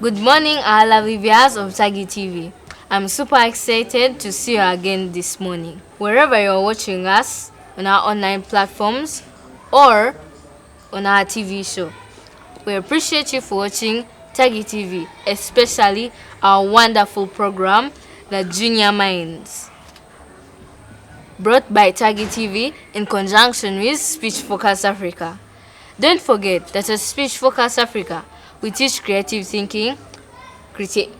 Good morning, our lovely viewers of Tagy TV. I'm super excited to see you again this morning. Wherever you're watching us, on our online platforms or on our TV show. We appreciate you for watching Tagy TV, especially our wonderful program, The Junior Minds. Brought by Tagy TV in conjunction with Speech Focus Africa. Don't forget that at Speech Focus Africa, we teach creative thinking,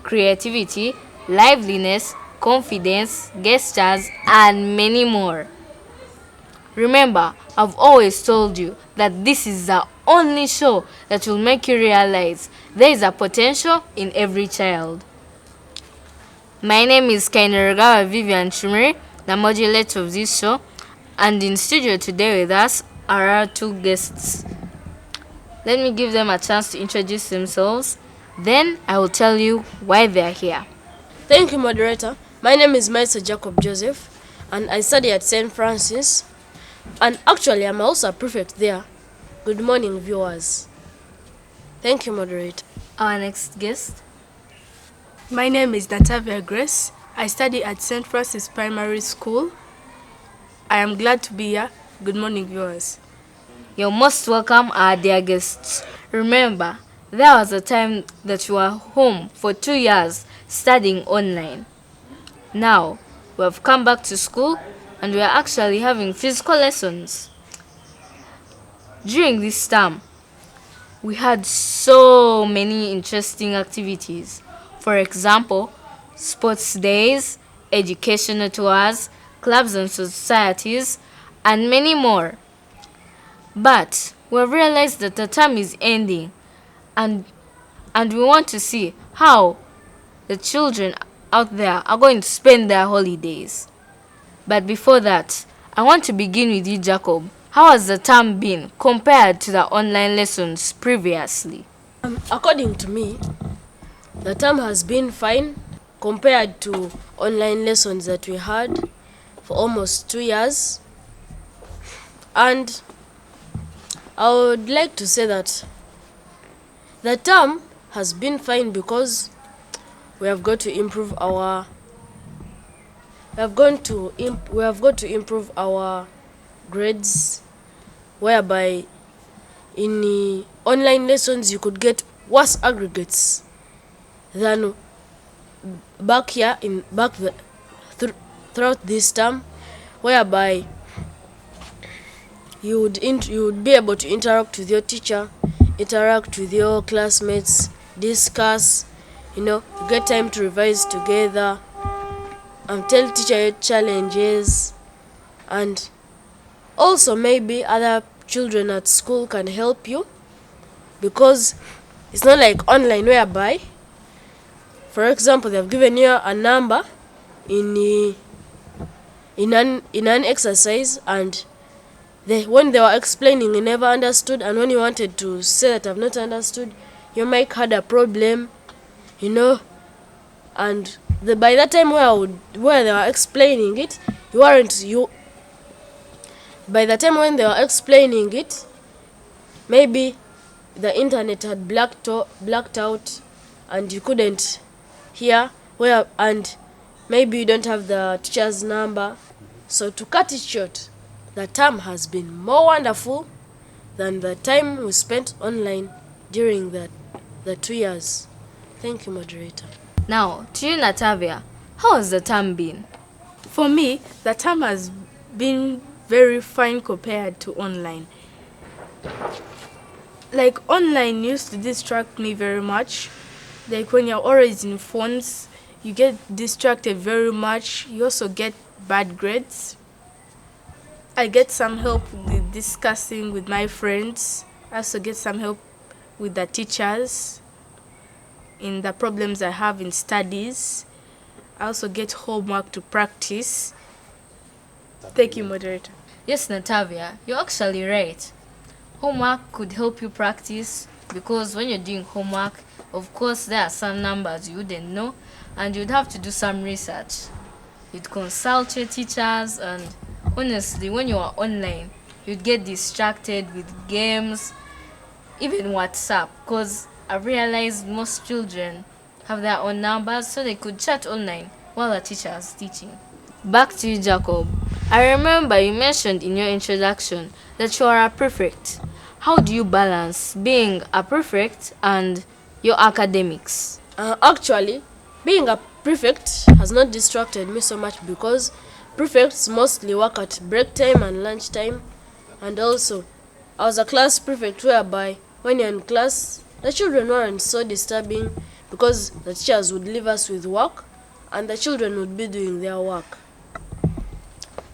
creativity, liveliness, confidence, gestures, and many more. Remember, I've always told you that this is the only show that will make you realize there is a potential in every child. My name is Kainerugaba Vivian, the modulator of this show, and in studio today with us are our two guests. Let me give them a chance to introduce themselves. Then I will tell you why they are here. Thank you, moderator. My name is Mr. Jacob Joseph, and I study at St. Francis. And actually, I'm also a prefect there. Good morning, viewers. Thank you, moderator. Our next guest. My name is Natavia Grace. I study at St. Francis Primary School. I am glad to be here. Good morning, viewers. You're most welcome, our dear guests. Remember, there was a time that you were home for 2 years studying online. Now, we have come back to school and we are actually having physical lessons. During this term, we had so many interesting activities. For example, sports days, educational tours, clubs and societies, and many more. But we have realized that the term is ending and we want to see how the children out there are going to spend their holidays. But before that, I want to begin with you, Jacob. How has the term been compared to the online lessons previously? According to me, the term has been fine compared to online lessons that we had for almost 2 years. And I would like to say that the term has been fine because we have got to improve our grades, whereby in the online lessons you could get worse aggregates than throughout this term, whereby you would be able to interact with your teacher, interact with your classmates, discuss, get time to revise together, and tell teacher your challenges, and also maybe other children at school can help you, because it's not like online whereby, for example, they've given you a number in an exercise, and when they were explaining you never understood, and when you wanted to say that I've not understood, your mic had a problem, and by that time where they were explaining it, by the time when they were explaining it, maybe the internet had blacked out and you couldn't hear, and maybe you don't have the teacher's number. So to cut it short, the term has been more wonderful than the time we spent online during the 2 years. Thank you, moderator. Now, to you, Natavia, how has the term been? For me, the term has been very fine compared to online. Like, online used to distract me very much. Like, when you're always in phones, you get distracted very much. You also get bad grades. I get some help with discussing with my friends. I also get some help with the teachers in the problems I have in studies. I also get homework to practice. Thank you, moderator. Yes, Natavia, you're actually right. Homework could help you practice, because when you're doing homework, of course, there are some numbers you wouldn't know, and you'd have to do some research. You'd consult your teachers, and honestly, when you are online, you'd get distracted with games, even WhatsApp, because I realized most children have their own numbers so they could chat online while the teacher is teaching. Back to you, Jacob. I remember you mentioned in your introduction that you are a prefect. How do you balance being a prefect and your academics? Actually, being a prefect has not distracted me so much because prefects mostly work at break time and lunch time. And also, I was a class prefect whereby when you're in class, the children weren't so disturbing because the teachers would leave us with work and the children would be doing their work.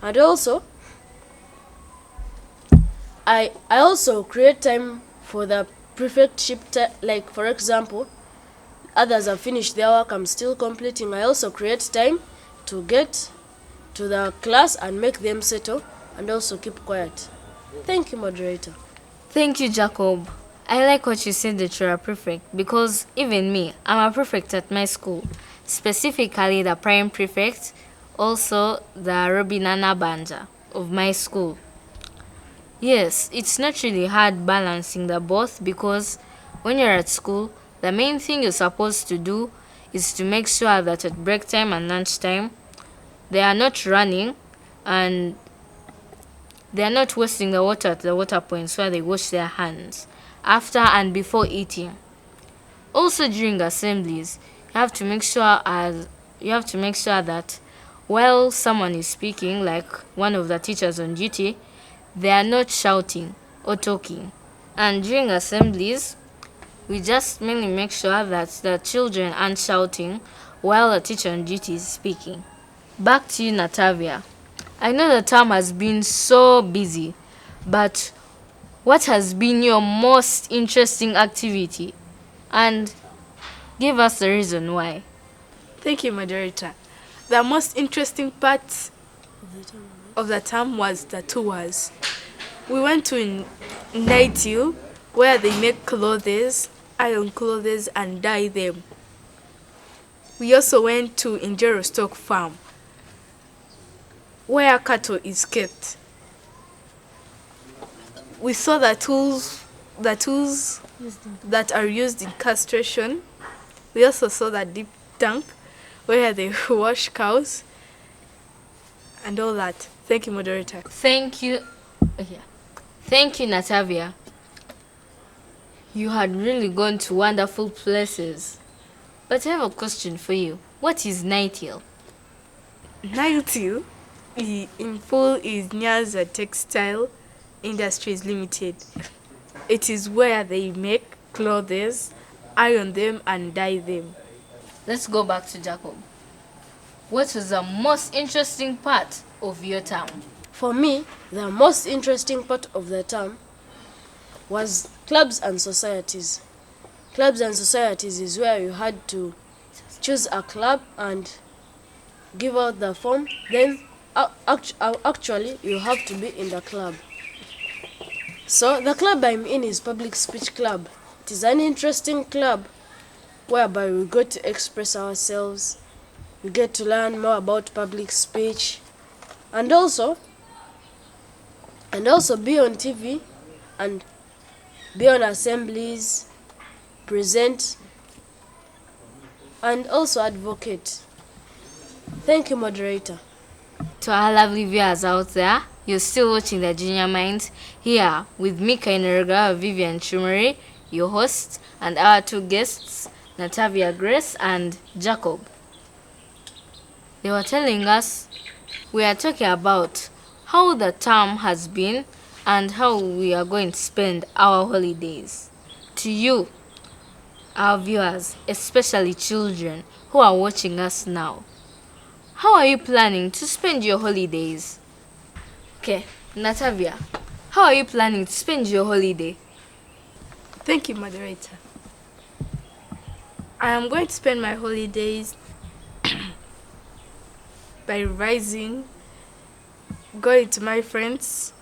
And also, I also create time for the prefectship, like for example, others have finished their work, I'm still completing. I also create time to get to the class and make them settle and also keep quiet. Thank you, moderator. Thank you, Jacob. I like what you said that you're a prefect because even me, I'm a prefect at my school, specifically the prime prefect, also the Robinana Banja of my school. Yes, it's not really hard balancing the both because when you're at school, the main thing you're supposed to do is to make sure that at break time and lunch time, they are not running and they are not wasting the water at the water points where they wash their hands after and before eating. Also during assemblies, you have to make sure that while someone is speaking, like one of the teachers on duty, they are not shouting or talking. And during assemblies, we just mainly make sure that the children aren't shouting while the teacher on duty is speaking. Back to you, Natavia. I know the term has been so busy, but what has been your most interesting activity? And give us the reason why. Thank you, moderator. The most interesting part of the term was the tours. We went to Nightil where they make clothes, iron clothes and dye them. We also went to Injero Stock Farm where cattle is kept. We saw the tools that are used in castration. We also saw the deep tank where they wash cows and all that. Thank you, moderator. Thank you. Thank you, Natavia. You had really gone to wonderful places. But I have a question for you. What is Nightil? Nightil in full is near the Textile Industries Limited. It is where they make clothes, iron them and dye them. Let's go back to Jacob. What was the most interesting part of your term? For me, the most interesting part of the term was clubs and societies. Clubs and societies is where you had to choose a club and give out the form. Then actually you have to be in the club. So the club I'm in is Public Speech Club. It is an interesting club whereby we get to express ourselves, we get to learn more about public speech, and also be on TV and be on assemblies, present, and also advocate. Thank you, moderator. To our lovely viewers out there, you're still watching the Junior Minds here with me, Kainerugaba, Vivian Kimuri, your host, and our two guests, Natavia Grace and Jacob. They were telling us we are talking about how the term has been and how we are going to spend our holidays. To you, our viewers, especially children who are watching us now, how are you planning to spend your holidays? Okay, Natavia, how are you planning to spend your holiday? Thank you, moderator. I am going to spend my holidays by revising, going to my friends,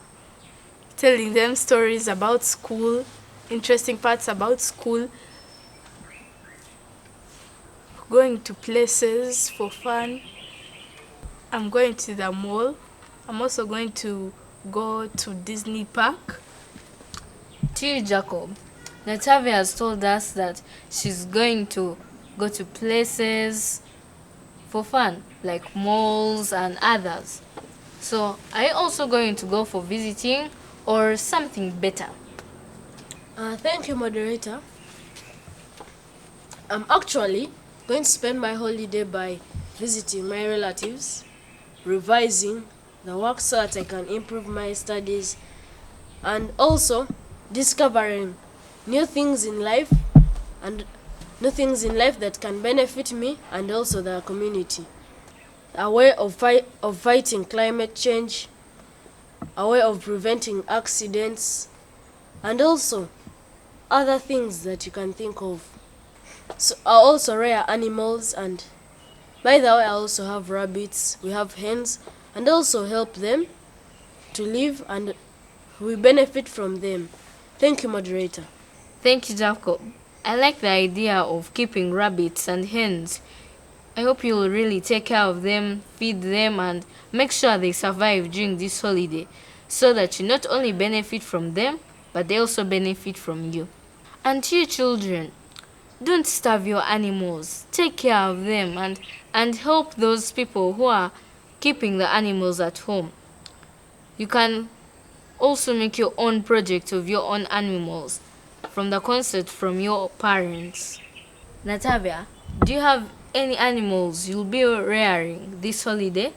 telling them stories about school, interesting parts about school, going to places for fun. I'm going to the mall. I'm also going to go to Disney Park. To you, Jacob, Natavia has told us that she's going to go to places for fun, like malls and others. So, are you also going to go for visiting or something better? Thank you, moderator. I'm actually going to spend my holiday by visiting my relatives, revising the work so that I can improve my studies, and also discovering new things in life and new things in life that can benefit me and also the community. A way of fighting climate change, a way of preventing accidents, and also other things that you can think of. So are also rare animals, and by the way I also have rabbits, we have hens, and also help them to live and we benefit from them. Thank you, moderator. Thank you, Jacob. I like the idea of keeping rabbits and hens. I hope you'll really take care of them, feed them, and make sure they survive during this holiday so that you not only benefit from them, but they also benefit from you. And to you children, don't starve your animals. Take care of them and help those people who are keeping the animals at home. You can also make your own project of your own animals from the concept from your parents. Natavia, do you have any animals you'll be rearing this holiday?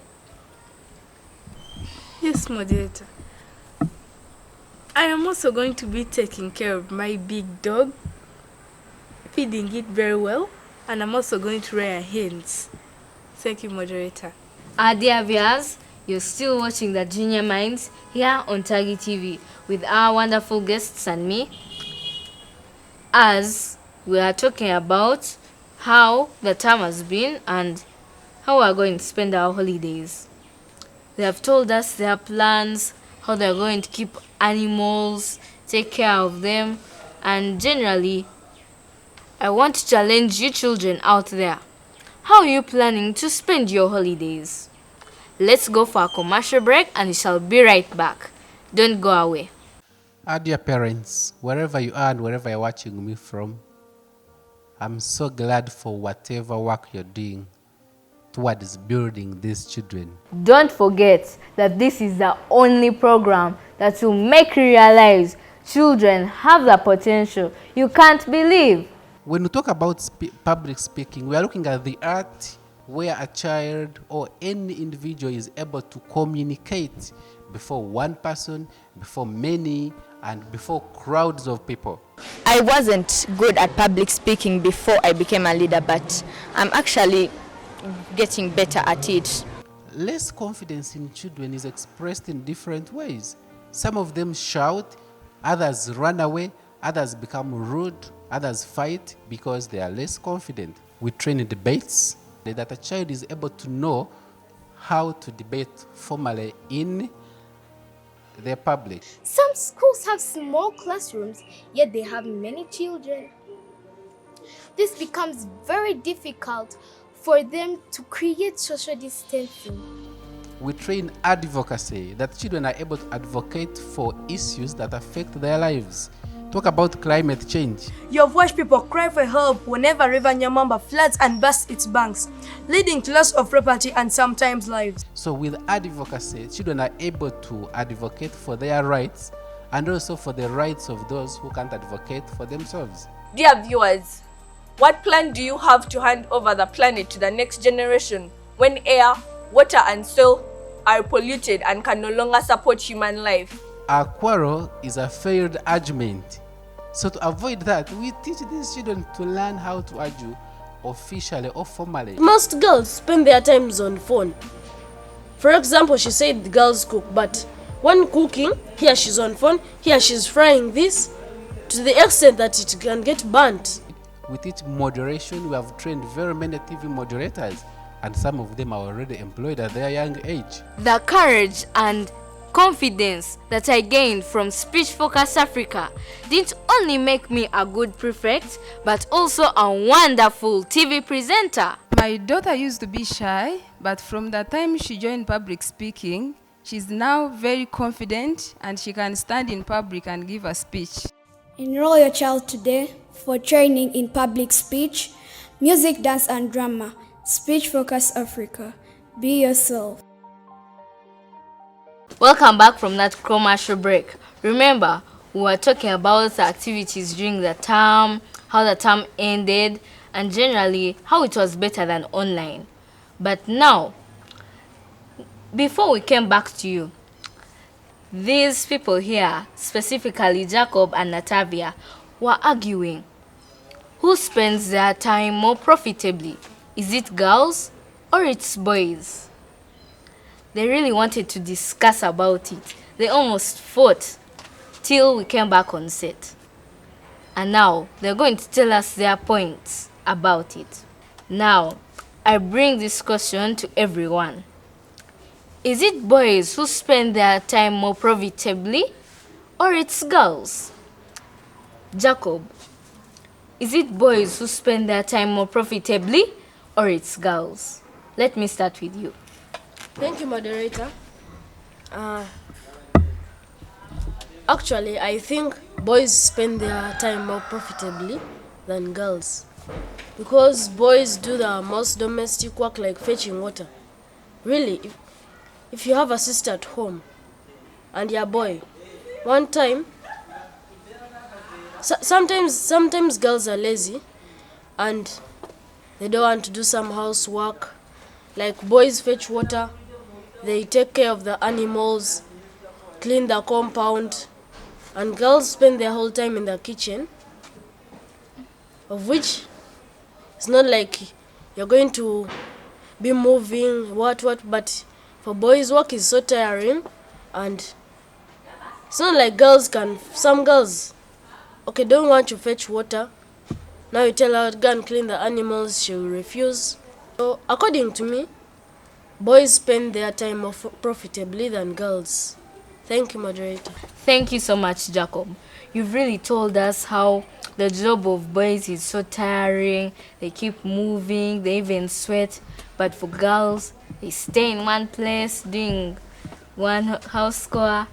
Yes, moderator. I am also going to be taking care of my big dog, feeding it very well, and I'm also going to rear hens. Thank you, moderator. Our dear viewers, you're still watching the Junior Minds here on Tagy TV with our wonderful guests and me, as we are talking about how the term has been and how we are going to spend our holidays. They have told us their plans, how they are going to keep animals, take care of them, and generally, I want to challenge you children out there. How are you planning to spend your holidays? Let's go for a commercial break and we shall be right back. Don't go away. Our dear parents, wherever you are and wherever you're watching me from, I'm so glad for whatever work you're doing towards building these children. Don't forget that this is the only program that will make you realize children have the potential you can't believe. When we talk about public speaking, we are looking at the art where a child or any individual is able to communicate before one person, before many, and before crowds of people. I wasn't good at public speaking before I became a leader, but I'm actually getting better at it. Less confidence in children is expressed in different ways. Some of them shout, others run away, others become rude, others fight because they are less confident. We train in debates that a child is able to know how to debate formally in the public. Some schools have small classrooms, yet they have many children. This becomes very difficult for them to create social distancing. We train advocacy, that children are able to advocate for issues that affect their lives. Talk about climate change. You have watched people cry for help whenever River Nyamamba floods and bursts its banks, leading to loss of property and sometimes lives. So with advocacy, children are able to advocate for their rights and also for the rights of those who can't advocate for themselves. Dear viewers, what plan do you have to hand over the planet to the next generation when air, water and soil are polluted and can no longer support human life? A quarrel is a failed argument. So to avoid that, we teach these children to learn how to argue officially or formally. Most girls spend their times on phone. For example, she said the girls cook, but when cooking, here she's on phone, here she's frying this, to the extent that it can get burnt. We teach moderation. We have trained very many TV moderators, and some of them are already employed at their young age. The courage and confidence that I gained from Speech Focus Africa didn't only make me a good prefect, but also a wonderful TV presenter. My daughter used to be shy, but from the time she joined public speaking, she's now very confident and she can stand in public and give a speech. Enroll your child today for training in public speech, music, dance, and drama. Speech Focus Africa. Be yourself. Welcome back from that commercial break. Remember, we were talking about the activities during the term, how the term ended, and generally how it was better than online. But now, before we came back to you, these people here, specifically Jacob and Natavia, were arguing. Who spends their time more profitably? Is it girls or it's boys? They really wanted to discuss about it. They almost fought till we came back on set. And now they're going to tell us their points about it. Now, I bring this question to everyone. Is it boys who spend their time more profitably or it's girls? Jacob, is it boys who spend their time more profitably or it's girls? Let me start with you. Thank you, moderator. Actually, I think boys spend their time more profitably than girls, because boys do the most domestic work like fetching water. Really, if you have a sister at home and you're a boy, one time, sometimes girls are lazy and they don't want to do some housework. Like boys fetch water, they take care of the animals, clean the compound, and girls spend their whole time in the kitchen, of which it's not like you're going to be moving, but for boys work is so tiring, and it's not like some girls, okay, don't want to fetch water. Now you tell her to go and clean the animals, she will refuse. So according to me, boys spend their time more profitably than girls. Thank you, moderator. Thank you so much, Jacob. You've really told us how the job of boys is so tiring. They keep moving, they even sweat. But for girls, they stay in one place doing one house chore.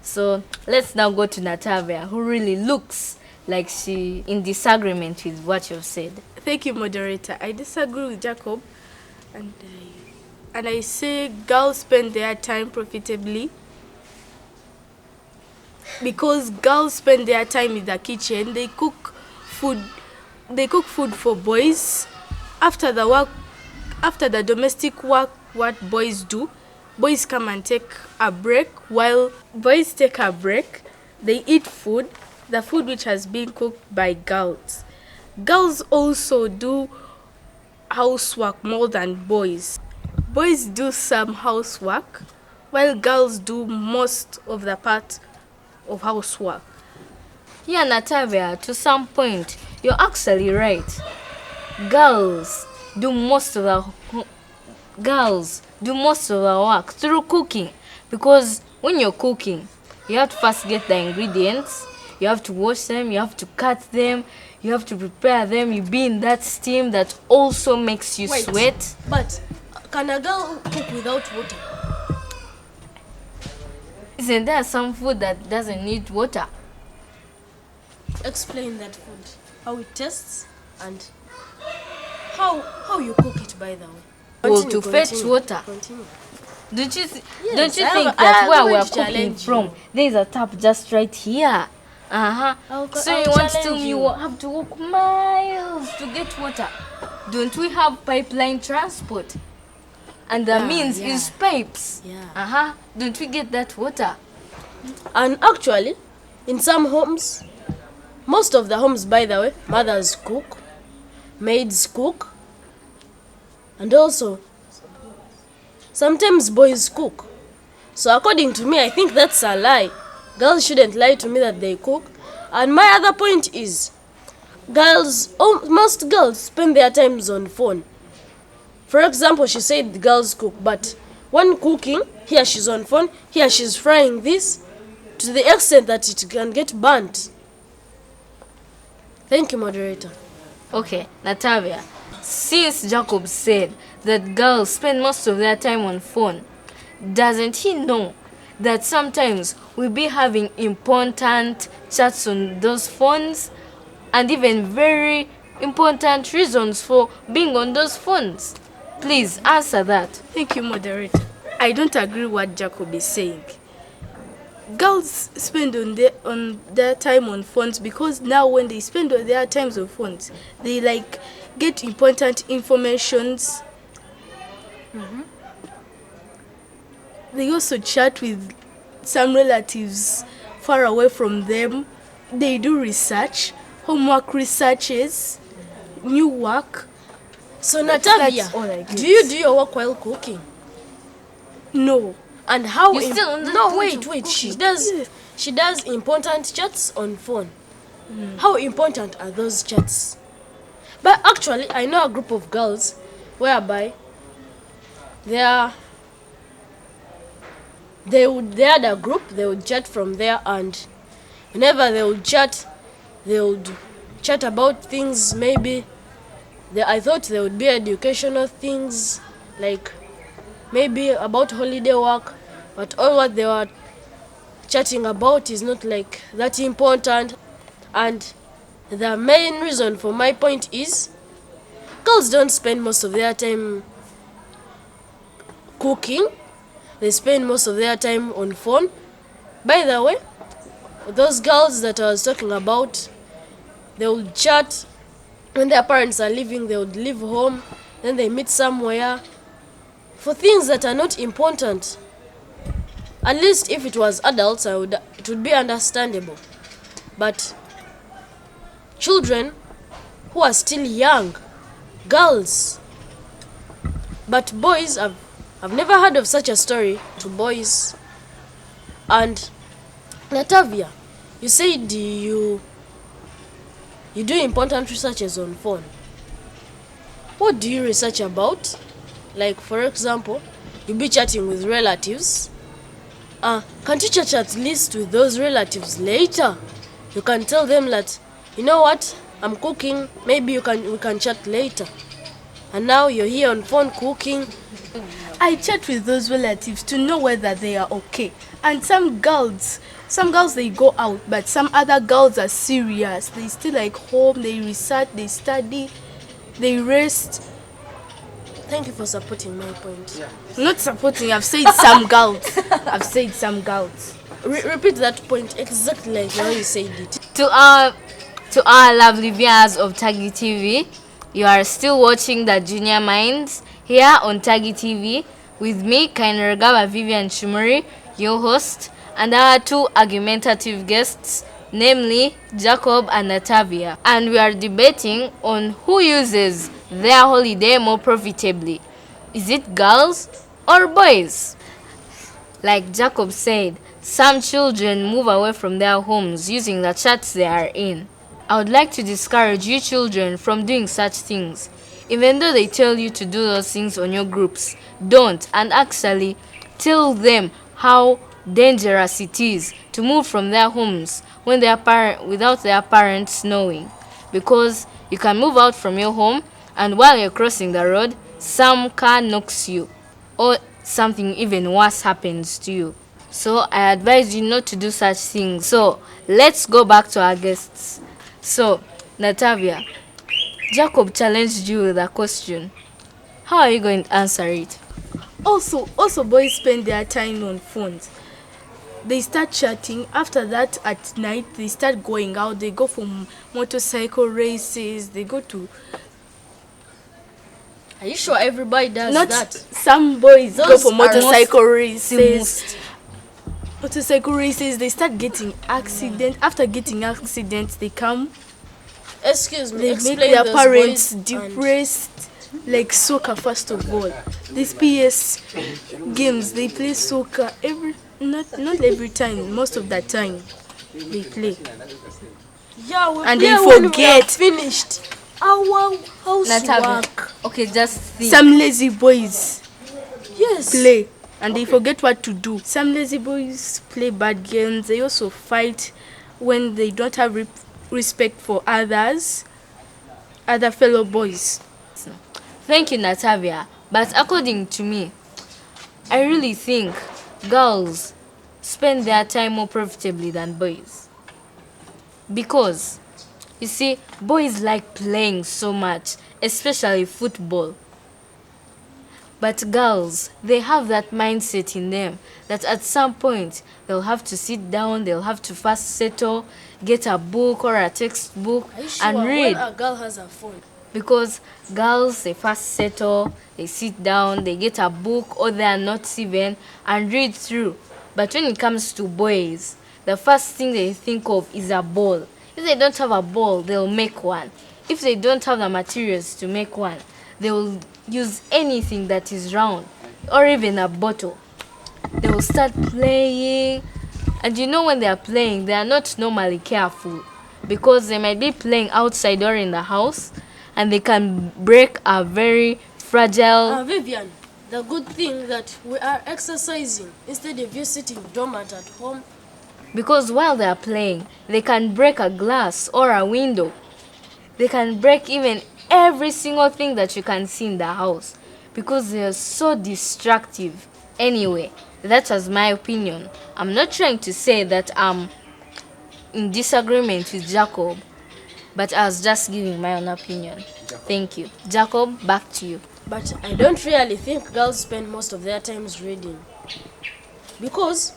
So let's now go to Natavia, who really looks like she in disagreement with what you've said. Thank you, moderator. I disagree with Jacob, and I say girls spend their time profitably because girls spend their time in the kitchen. They cook food for boys. After the domestic work, what boys do, boys come and take a break. While boys take a break, they eat food, the food which has been cooked by girls. Girls also do housework more than boys. Boys do some housework, while girls do most of the part of housework. Yeah, Natavia, to some point, you're actually right. Girls do most of the work through cooking, because when you're cooking, you have to first get the ingredients, you have to wash them, you have to cut them, you have to prepare them, you be in that steam that also makes you sweat. But can a girl cook without water? Isn't there some food that doesn't need water? Explain that food, how it tastes, and how you cook it, by the way. Well, to fetch water. Continue. Don't you think I that am where going we're to cooking challenge from, you. there is a tap just right here? So I'll you want to tell challenge me you. you have to walk miles to get water? Don't we have pipeline transport? And the means is pipes. Yeah. Don't we get that water? And actually, in some homes, most of the homes, by the way, mothers cook, maids cook, and also sometimes boys cook. So according to me, I think that's a lie. Girls shouldn't lie to me that they cook. And my other point is, most girls spend their times on phone. For example, she said girls cook, but when cooking, here she's on phone, here she's frying this, to the extent that it can get burnt. Thank you, moderator. Okay, Natavia, since Jacob said that girls spend most of their time on phone, doesn't he know that sometimes we be having important chats on those phones, and even very important reasons for being on those phones? Please answer that. Thank you, moderator. I don't agree what Jacob is saying. Girls spend on their time on phones because now when they spend on their times on phones, they like get important informations. They also chat with some relatives far away from them. They do research, homework researches, new work. So That's Natavia, all I get. do you do your work while cooking? No. And how? You still on the no, point wait. of She cooking? does. She does important chats on phone. How important are those chats? But actually, I know a group of girls whereby they had a group. They would chat from there, and whenever they would chat about things. Maybe I thought there would be educational things, like maybe about holiday work, but all what they were chatting about is not like that important. And the main reason for my point is girls don't spend most of their time cooking. They spend most of their time on phone. By the way, those girls that I was talking about, they would chat when their parents are leaving. They would leave home, then they meet somewhere for things that are not important. At least if it was adults, it would be understandable. But children who are still young, girls, but boys, I've never heard of such a story to boys. And Natavia, you said you do important researches on phone. What do you research about? Like, for example, you'll be chatting with relatives. Can't you chat at least with those relatives later? You can tell them that, you know what, I'm cooking, maybe we can chat later. And now you're here on phone cooking. I chat with those relatives to know whether they are okay. And some girls they go out, but some other girls are serious. They stay like home, they research, they study, they rest. Thank you for supporting my point. I'm not supporting, I've said some girls. I've said some girls. Repeat that point exactly like how you said it. To our lovely viewers of Tagy TV, you are still watching the Junior Minds here on Tagy TV with me, Kainerugaba, Vivian, Kimuri, your host, and our two argumentative guests, namely Jacob and Natavia. And we are debating on who uses their holiday more profitably. Is it girls or boys? Like Jacob said, some children move away from their homes using the chats they are in. I would like to discourage you children from doing such things. Even though they tell you to do those things on your groups, don't, and actually tell them how dangerous it is to move from their homes when without their parents knowing. Because you can move out from your home, and while you're crossing the road, some car knocks you, or something even worse happens to you. So I advise you not to do such things. So let's go back to our guests. So, Natavia, Jacob challenged you with a question. How are you going to answer it? Also boys spend their time on phones. They start chatting. After that, at night, they start going out. They go for motorcycle races. They go to... Are you sure everybody does Not that? some boys go Those for are motorcycle the races. Motorcycle races, they start getting accidents. After getting accidents, they come. Excuse me, They explain make their those parents boys depressed. Like soccer, first of all. These PS games, they play soccer not every time, most of the time they play. Yeah, we And play they when we forget. are finished our Natavia, housework. okay, just think. Some lazy boys Yes. play and they forget what to do. Some lazy boys play bad games. They also fight when they don't have respect for others, other fellow boys. Thank you, Natavia. But according to me, I really think girls spend their time more profitably than boys. Because, you see, boys like playing so much, especially football. But girls, they have that mindset in them that at some point they'll have to sit down, they'll have to first settle, get a book or a textbook Are you sure and read. when a girl has a phone? Because girls, they first settle, they sit down, they get a book or they are not even and read through. But when it comes to boys, the first thing they think of is a ball. If they don't have a ball, they'll make one. If they don't have the materials to make one, they will use anything that is round or even a bottle. They will start playing, and you know when they are playing, they are not normally careful because they might be playing outside or in the house and they can break a very fragile. Vivian, the good thing that we are exercising instead of you sitting dormant at home. Because while they are playing, they can break a glass or a window. They can break even every single thing that you can see in the house because they are so destructive. Anyway, that was my opinion. I'm not trying to say that I'm in disagreement with Jacob, but I was just giving my own opinion. Thank you. Jacob, back to you. But I don't really think girls spend most of their times reading. Because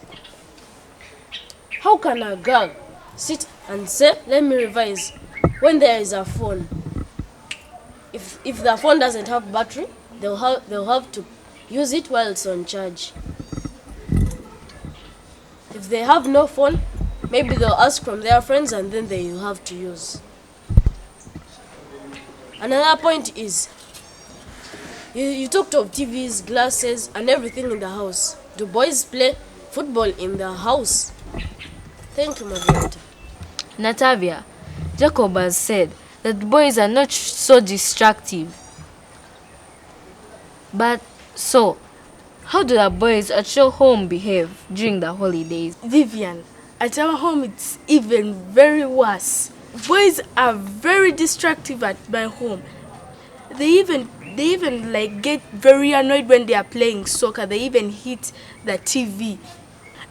how can a girl sit and say, let me revise, when there is a phone? If the phone doesn't have battery, they'll have to use it while it's on charge. If they have no phone, maybe they'll ask from their friends and then they'll have to use. Another point is, you talked of TVs, glasses, and everything in the house. Do boys play football in the house? Thank you, moderator. Natavia, Jacob has said that boys are not so destructive. But so, how do the boys at your home behave during the holidays? Vivian, at our home it's even very worse. Boys are very destructive at my home. They even like get very annoyed when they are playing soccer. They even hit the TV.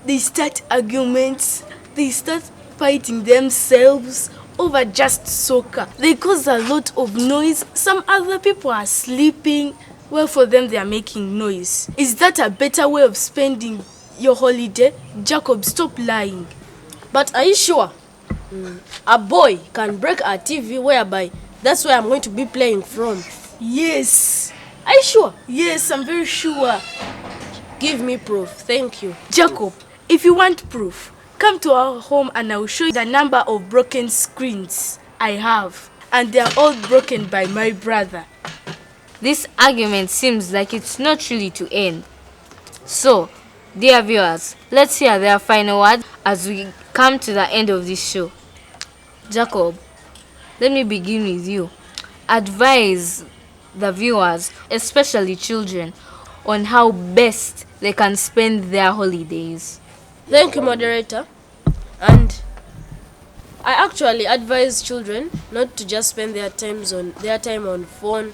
They start arguments. They start fighting themselves over just soccer. They cause a lot of noise. Some other people are sleeping. Well, for them, they are making noise. Is that a better way of spending your holiday? Jacob, stop lying. But are you sure? A boy can break a TV whereby that's where I'm going to be playing from? Yes. Are you sure? Yes, I'm very sure. Give me proof. Thank you. Jacob, if you want proof, come to our home and I will show you the number of broken screens I have. And they are all broken by my brother. This argument seems like it's not really to end. So, dear viewers, let's hear their final word as we come to the end of this show. Jacob, let me begin with you. Advise the viewers, especially children, on how best they can spend their holidays. Thank you, moderator. And I actually advise children not to just spend their time on phone,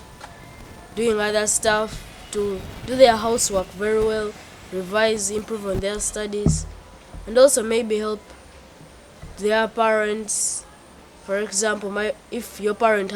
doing other stuff, to do their housework very well, revise, improve on their studies, and also maybe help their parents. For example, if your parent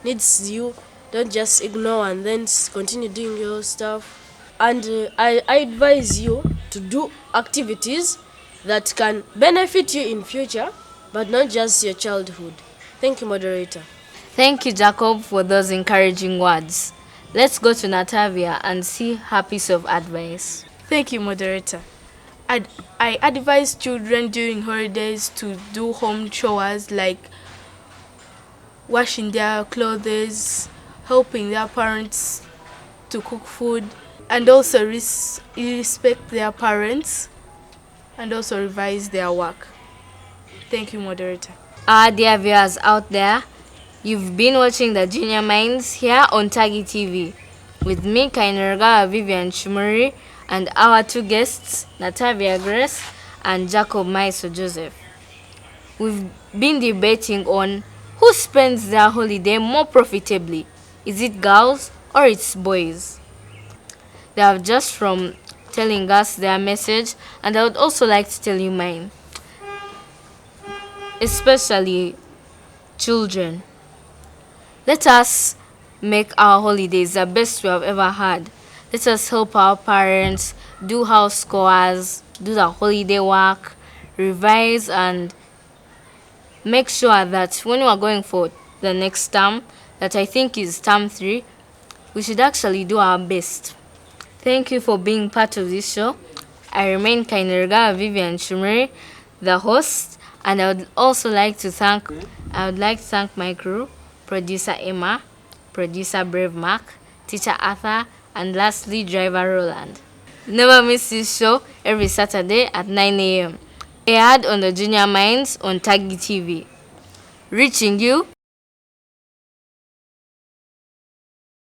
needs you, don't just ignore and then continue doing your stuff. And I advise you to do activities that can benefit you in future, but not just your childhood. Thank you, moderator. Thank you, Jacob, for those encouraging words. Let's go to Natavia and see her piece of advice. Thank you, moderator. I advise children during holidays to do home chores like washing their clothes, helping their parents to cook food, and also respect their parents, and also revise their work. Thank you, moderator. Our dear viewers out there, you've been watching the Junior Minds here on Tagy TV with me, Kainerugaba, Vivian, Kimuri, and our two guests, Natavia Grace and Jacob Maiso Joseph. We've been debating on who spends their holiday more profitably. Is it girls or it's boys? They have just from telling us their message, and I would also like to tell you mine. especially children. Let us make our holidays the best we have ever had. Let us help our parents do house chores, do the holiday work, revise, and make sure that when we are going for the next term, that I think is term 3, we should actually do our best. Thank you for being part of this show. I remain Kainerugaba Vivian Kimuri, the host, and I would like to thank my crew, producer Emma, producer Brave Mark, teacher Arthur, and lastly driver Roland. Never miss this show every Saturday at 9 a.m. Aired on the Junior Minds on Tagy TV. Reaching you